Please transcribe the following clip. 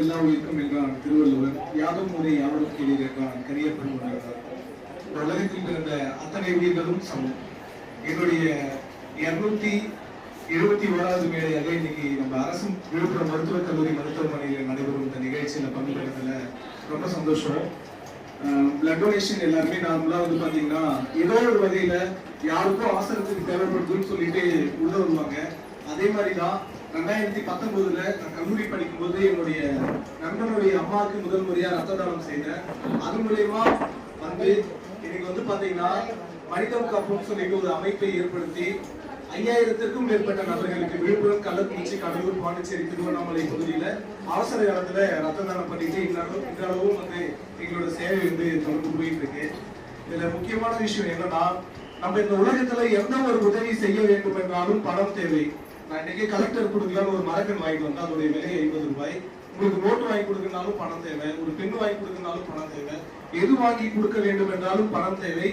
எல்லா உயிர்க்கும் என்றான் திருவள்ளுவர். யாதும் ஊரே யாவரும் கேளீர் என்றான் கரியப்பன் உணர்ந்தார். உலகத்தில் பிறந்த அத்தனை உயிர்களும் சமம். என்னுடைய 271வது மேடையாக இன்னைக்கு நம்ம அரசு விழுப்புரம் மருத்துவக் கல்லூரி மருத்துவமனையில் நடைபெறும் இந்த நிகழ்ச்சியில பங்கு பெறதுல ரொம்ப சந்தோஷம். பிளட் டொனேஷன் எல்லாருமே நார்மலா வந்து பாத்தீங்கன்னா ஏதோ ஒரு வகையில யாருக்கும் அவசரத்துக்கு தேவைப்படுதுன்னு சொல்லிட்டு உள்ள வருவாங்க. அதே மாதிரிதான் 2019 நான் கல்லூரி படிக்கும் போது என்னுடைய நண்பனுடைய அம்மாவுக்கு முதல் முறையா ரத்த தானம் செய்தேன். அது மூலயமா வந்து இன்னைக்கு வந்து பாத்தீங்கன்னா மனிதம் காப்புன்னு சொல்லிட்டு ஒரு அமைப்பை ஏற்படுத்தி 5000த்திற்கும் மேற்பட்ட நபர்களுக்கு விழுப்புரம், கள்ளக்குறிச்சி, கடலூர், பாண்டிச்சேரி, திருவண்ணாமலை பகுதியில அவசர காலத்துல ரத்த தானம் பண்ணிட்டு இன்றளவும் வந்து எங்களோட சேவை வந்து தொடர்ந்து போயிட்டு இருக்கு. இதுல முக்கியமான விஷயம் என்னன்னா, நம்ம இந்த உலகத்துல எந்த ஒரு உதவி செய்ய வேண்டும் என்றாலும் பணம் தேவை. நான் இன்னைக்கு கலெக்டர் கொடுக்கலாம் ஒரு மரக்கன் வாங்கிட்டு வந்தா அதோடைய விலை 50 ரூபாய். உங்களுக்கு நோட்டு வாங்கி கொடுக்கறனாலும் பணம் தேவை, ஒரு பெண் வாங்கி கொடுக்கறனாலும் பணம் தேவை, எது வாங்கி கொடுக்க வேண்டும் என்றாலும் பணம் தேவை.